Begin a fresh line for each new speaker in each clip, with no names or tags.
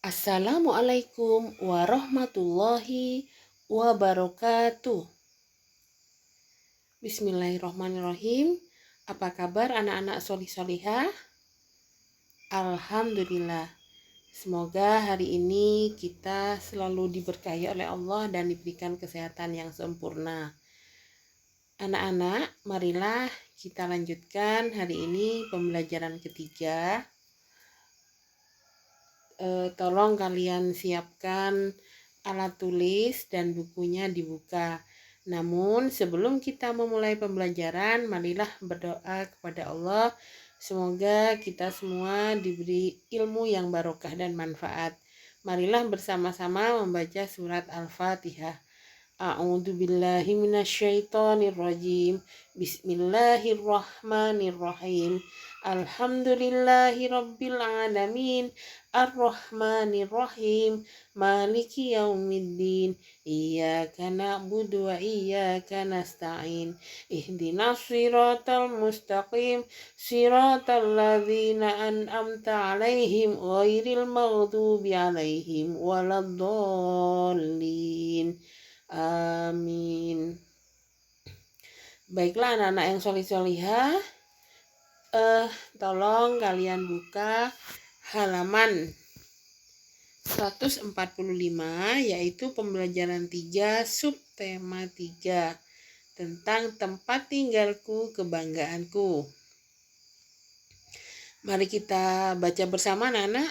Assalamualaikum warahmatullahi wabarakatuh. Bismillahirrahmanirrahim. Apa kabar anak-anak solih-solihah? Alhamdulillah. Semoga hari ini kita selalu diberkahi oleh Allah dan diberikan kesehatan yang sempurna. Anak-anak, marilah kita lanjutkan hari ini pembelajaran ketiga. Tolong kalian siapkan alat tulis dan bukunya dibuka. Namun sebelum kita memulai pembelajaran, marilah berdoa kepada Allah. Semoga kita semua diberi ilmu yang barokah dan manfaat. Marilah bersama-sama membaca surat Al-Fatihah. A'udzu billahi minasyaitonir rajim. Bismillahirrahmanirrahim. Alhamdulillahi rabbil alamin. Ar-Rahmanir-Rahim. Maliki yaumiddin. Iyyaka na'budu wa iyyaka nasta'in. Ihdinas siratal mustaqim. Siratal ladzina an'amta 'alaihim ghairil maghdubi 'alaihim waladdallin. Amin. Baiklah anak-anak yang solih-solihah, tolong kalian buka halaman 145, yaitu pembelajaran 3 subtema 3 tentang tempat tinggalku kebanggaanku. Mari kita baca bersama anak-anak.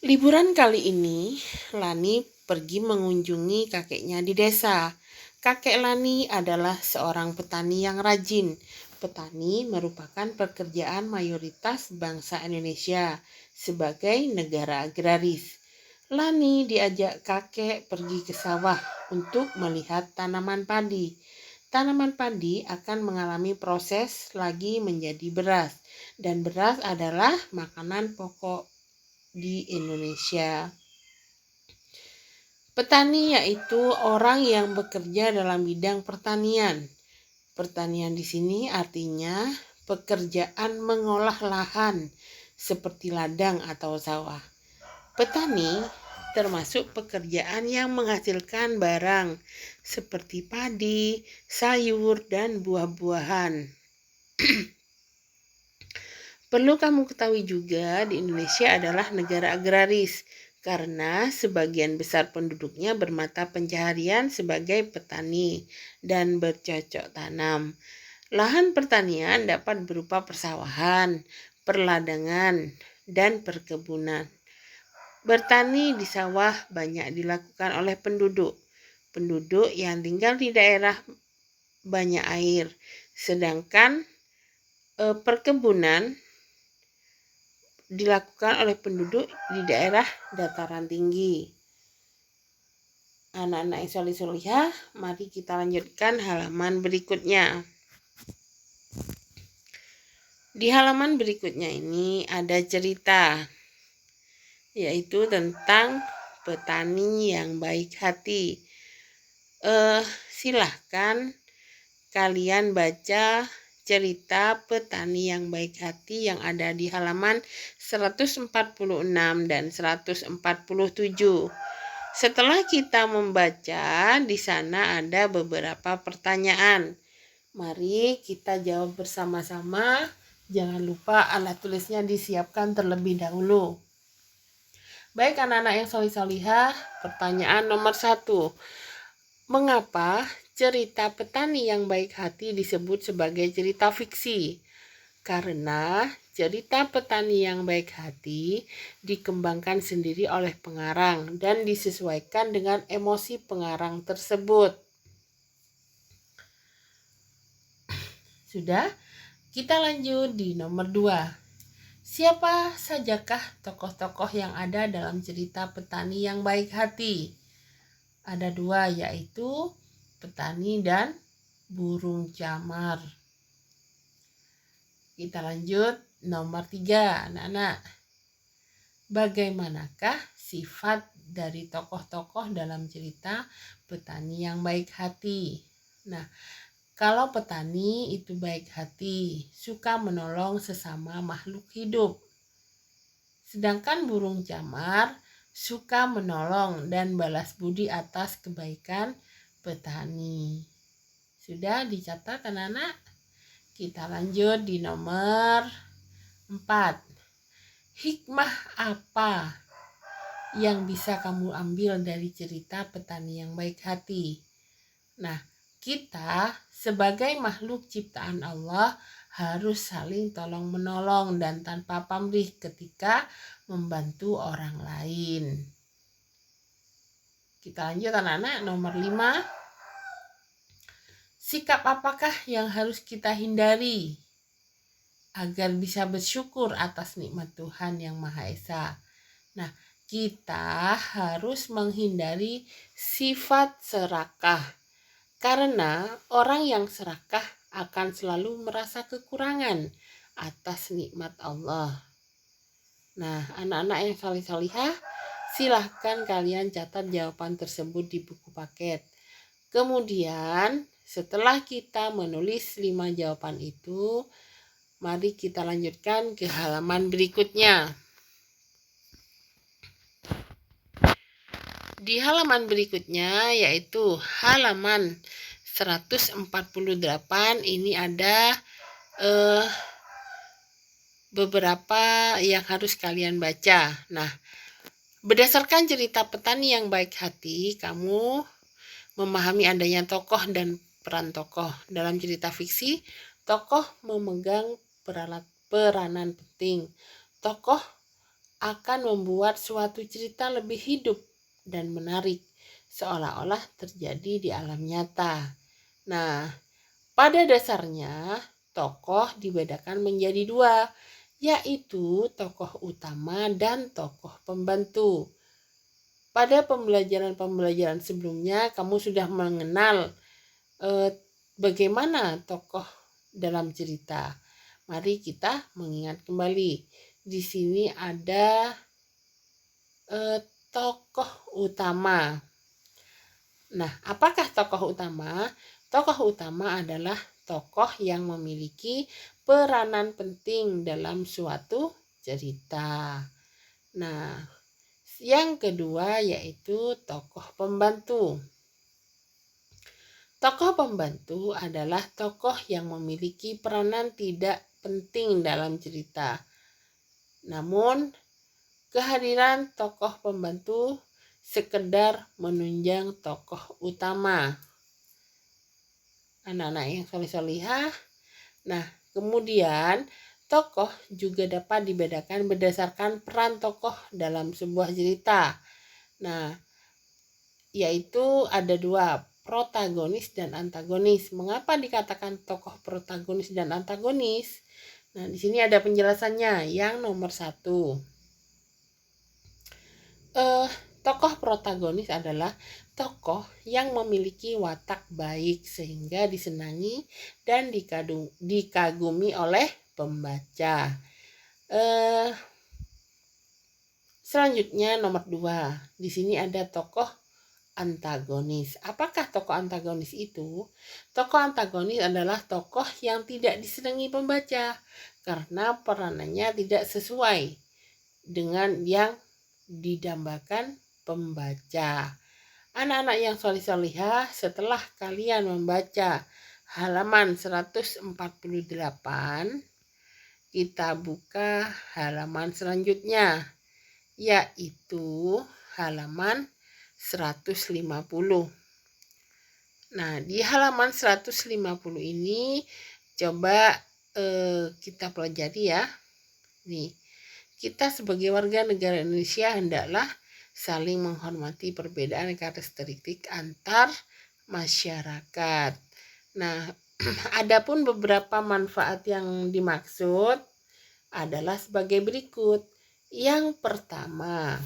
Liburan kali ini Lani pergi mengunjungi kakeknya di desa. Kakek Lani adalah seorang petani yang rajin. Petani merupakan pekerjaan mayoritas bangsa Indonesia sebagai negara agraris. Lani diajak kakek pergi ke sawah untuk melihat tanaman padi. Tanaman padi akan mengalami proses lagi menjadi beras, dan beras adalah makanan pokok di Indonesia. Petani yaitu orang yang bekerja dalam bidang pertanian. Pertanian di sini artinya pekerjaan mengolah lahan seperti ladang atau sawah. Petani termasuk pekerjaan yang menghasilkan barang seperti padi, sayur, dan buah-buahan. Perlu kamu ketahui juga di Indonesia adalah negara agraris karena sebagian besar penduduknya bermata pencaharian sebagai petani dan bercocok tanam. Lahan pertanian dapat berupa persawahan, perladangan, dan perkebunan. Bertani di sawah banyak dilakukan oleh penduduk yang tinggal di daerah banyak air, sedangkan perkebunan dilakukan oleh penduduk di daerah dataran tinggi. Anak-anak yang solih-solihah, mari kita lanjutkan halaman berikutnya. Di halaman berikutnya ini ada cerita, yaitu tentang petani yang baik hati. Silahkan kalian baca cerita petani yang baik hati yang ada di halaman 146 dan 147. Setelah kita membaca, di sana ada beberapa pertanyaan. Mari kita jawab bersama-sama. Jangan lupa alat tulisnya disiapkan terlebih dahulu. Baik anak-anak yang solih-solihah, pertanyaan nomor 1. Mengapa cerita petani yang baik hati disebut sebagai cerita fiksi? Karena cerita petani yang baik hati dikembangkan sendiri oleh pengarang dan disesuaikan dengan emosi pengarang tersebut. Sudah? Kita lanjut di nomor 2. Siapa sajakah tokoh-tokoh yang ada dalam cerita petani yang baik hati? Ada 2, yaitu petani dan burung camar. Kita lanjut nomor 3, anak-anak. Bagaimanakah sifat dari tokoh-tokoh dalam cerita petani yang baik hati? Nah, kalau petani itu baik hati, suka menolong sesama makhluk hidup. Sedangkan burung camar suka menolong dan balas budi atas kebaikan petani. Sudah dicatat anak-anak? Kita lanjut di nomor 4. Hikmah apa yang bisa kamu ambil dari cerita petani yang baik hati? Nah, kita sebagai makhluk ciptaan Allah harus saling tolong menolong dan tanpa pamrih ketika membantu orang lain. Kita lanjut anak-anak, nomor 5. Sikap apakah yang harus kita hindari agar bisa bersyukur atas nikmat Tuhan yang Maha Esa? Nah, kita harus menghindari sifat serakah. Karena orang yang serakah akan selalu merasa kekurangan atas nikmat Allah. Nah, anak-anak yang salih-salihah, silahkan kalian catat jawaban tersebut di buku paket. Kemudian, setelah kita menulis 5 jawaban itu, mari kita lanjutkan ke halaman berikutnya. Di halaman berikutnya yaitu halaman 148, ini ada beberapa yang harus kalian baca. Nah, berdasarkan cerita petani yang baik hati, kamu memahami adanya tokoh dan peran tokoh. Dalam cerita fiksi, tokoh memegang peranan penting. Tokoh akan membuat suatu cerita lebih hidup dan menarik, seolah-olah terjadi di alam nyata. Nah, pada dasarnya tokoh dibedakan menjadi 2, yaitu tokoh utama dan tokoh pembantu. Pada pembelajaran sebelumnya kamu sudah mengenal bagaimana tokoh dalam cerita. Mari kita mengingat kembali. Di sini ada tokoh utama. Nah, apakah tokoh utama? Tokoh utama adalah tokoh yang memiliki peranan penting dalam suatu cerita. Nah, yang kedua yaitu tokoh pembantu. Tokoh pembantu adalah tokoh yang memiliki peranan tidak penting dalam cerita. Namun, kehadiran tokoh pembantu sekedar menunjang tokoh utama. Anak-anak yang solih-solihah. Nah, kemudian tokoh juga dapat dibedakan berdasarkan peran tokoh dalam sebuah cerita. Nah, yaitu ada 2, protagonis dan antagonis. Mengapa dikatakan tokoh protagonis dan antagonis? Nah, di sini ada penjelasannya. Yang nomor 1. Tokoh protagonis adalah tokoh yang memiliki watak baik sehingga disenangi dan dikagumi oleh pembaca. Selanjutnya nomor 2. Di sini ada tokoh antagonis. Apakah tokoh antagonis itu? Tokoh antagonis adalah tokoh yang tidak disenangi pembaca karena peranannya tidak sesuai dengan yang didambakan pembaca. Anak-anak yang solih-solihah, setelah kalian membaca halaman 148, kita buka halaman selanjutnya, yaitu halaman 150. Nah, di halaman 150 ini coba kita pelajari ya. Nih, kita sebagai warga negara Indonesia hendaklah saling menghormati perbedaan karakteristik antar masyarakat. Nah, adapun beberapa manfaat yang dimaksud adalah sebagai berikut. Yang pertama,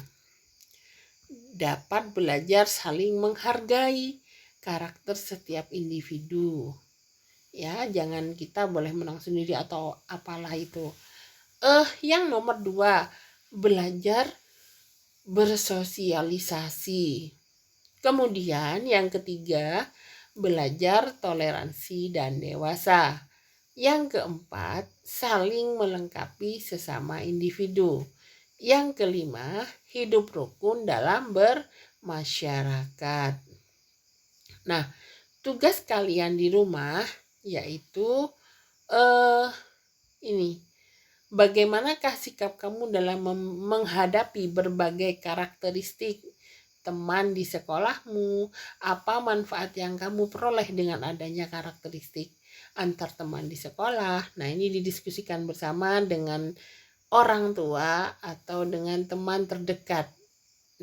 dapat belajar saling menghargai karakter setiap individu. Ya, jangan kita boleh menang sendiri atau apalah itu. Yang nomor 2, belajar bersosialisasi. Kemudian yang ketiga, belajar toleransi dan dewasa. Yang keempat, saling melengkapi sesama individu. Yang kelima, hidup rukun dalam bermasyarakat. Nah, tugas kalian di rumah yaitu ini. Bagaimanakah sikap kamu dalam menghadapi berbagai karakteristik teman di sekolahmu? Apa manfaat yang kamu peroleh dengan adanya karakteristik antar teman di sekolah? Nah, ini didiskusikan bersama dengan orang tua atau dengan teman terdekat.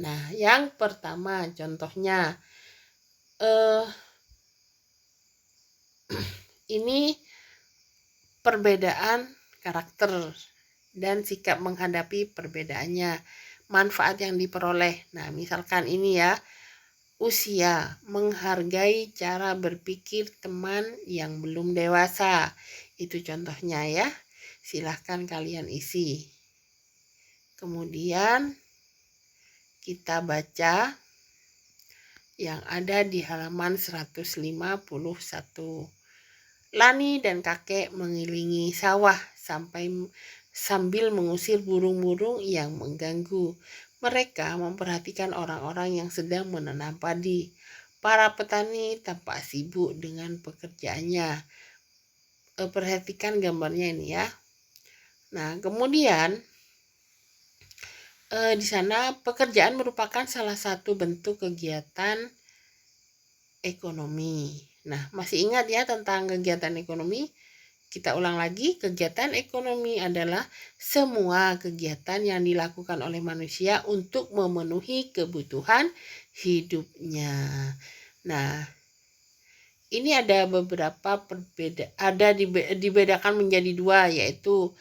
Nah, yang pertama contohnya ini perbedaan karakter dan sikap menghadapi perbedaannya, manfaat yang diperoleh. Nah, misalkan ini ya, usia, menghargai cara berpikir teman yang belum dewasa. Itu contohnya ya. Silahkan kalian isi. Kemudian kita baca yang ada di halaman 151. Lani dan kakek mengelilingi sawah sambil mengusir burung-burung yang mengganggu. Mereka memperhatikan orang-orang yang sedang menanam padi. Para petani tampak sibuk dengan pekerjaannya. Perhatikan gambarnya ini ya. Nah, kemudian di sana pekerjaan merupakan salah satu bentuk kegiatan ekonomi. Nah, masih ingat ya tentang kegiatan ekonomi? Kita ulang lagi, kegiatan ekonomi adalah semua kegiatan yang dilakukan oleh manusia untuk memenuhi kebutuhan hidupnya. Nah, ini ada beberapa dibedakan menjadi dua, yaitu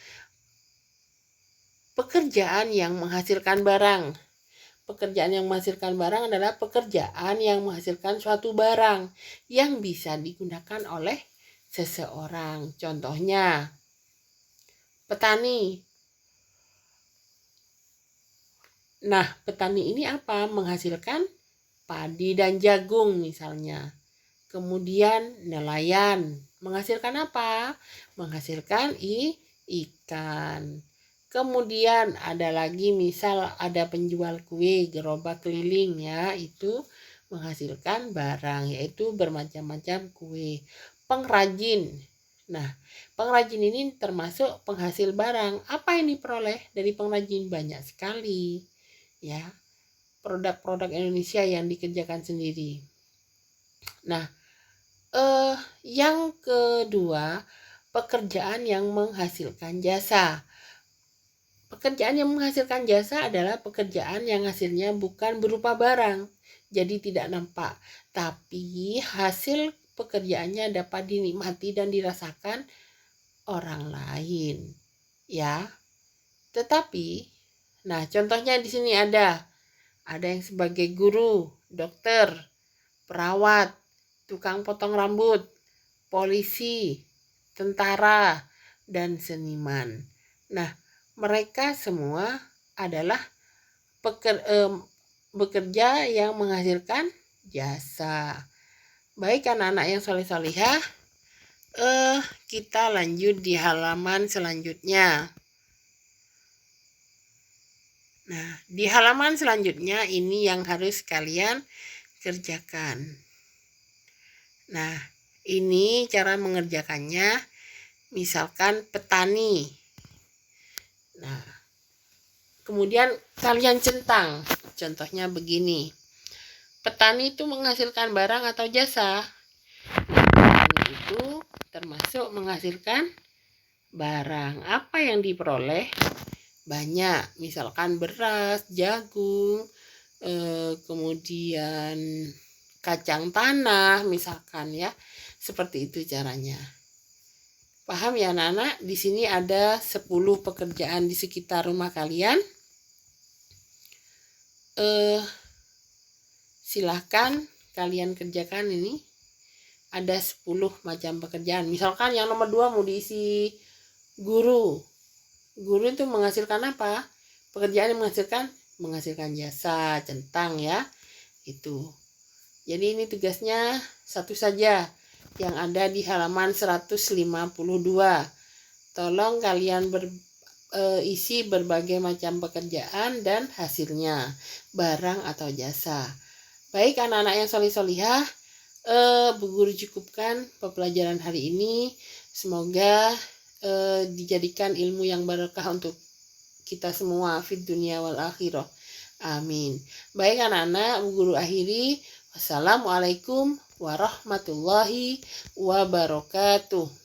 pekerjaan yang menghasilkan barang. Pekerjaan yang menghasilkan barang adalah pekerjaan yang menghasilkan suatu barang yang bisa digunakan oleh seseorang. Contohnya, petani. Nah, petani ini apa? Menghasilkan padi dan jagung misalnya. Kemudian nelayan. Menghasilkan apa? Menghasilkan ikan. Kemudian ada lagi misal ada penjual kue gerobak keliling ya, itu menghasilkan barang yaitu bermacam-macam kue. Pengrajin. Nah, pengrajin ini termasuk penghasil barang. Apa yang diperoleh dari pengrajin? Banyak sekali ya. Produk-produk Indonesia yang dikerjakan sendiri. Nah, yang kedua, pekerjaan yang menghasilkan jasa. Pekerjaan yang menghasilkan jasa adalah pekerjaan yang hasilnya bukan berupa barang, jadi tidak nampak, tapi hasil pekerjaannya dapat dinikmati dan dirasakan orang lain. Ya. Tetapi, nah contohnya di sini ada yang sebagai guru, dokter, perawat, tukang potong rambut, polisi, tentara, dan seniman. Nah, mereka semua adalah bekerja yang menghasilkan jasa. Baik anak-anak yang soleh-solihah, kita lanjut di halaman selanjutnya. Nah, di halaman selanjutnya ini yang harus kalian kerjakan. Nah, ini cara mengerjakannya. Misalkan petani. Nah, kemudian kalian centang. Contohnya begini. Petani itu menghasilkan barang atau jasa? Petani itu termasuk menghasilkan barang. Apa yang diperoleh? Banyak. Misalkan beras, jagung, kemudian kacang tanah misalkan ya. Seperti itu caranya. Paham ya anak-anak? Di sini ada 10 pekerjaan di sekitar rumah kalian. Silahkan kalian kerjakan ini. Ada 10 macam pekerjaan. Misalkan yang nomor 2 mau diisi guru. Guru itu menghasilkan apa? Pekerjaan yang menghasilkan jasa, centang ya. Itu. Jadi ini tugasnya satu saja yang ada di halaman 152. Tolong kalian isi berbagai macam pekerjaan dan hasilnya, barang atau jasa. Baik anak-anak yang solih-solihah, Bu Guru cukupkan pembelajaran hari ini. Semoga dijadikan ilmu yang barokah untuk kita semua fid dunia wal akhirah. Amin. Baik anak-anak, Bu Guru akhiri. Wassalamualaikum warahmatullahi wabarakatuh.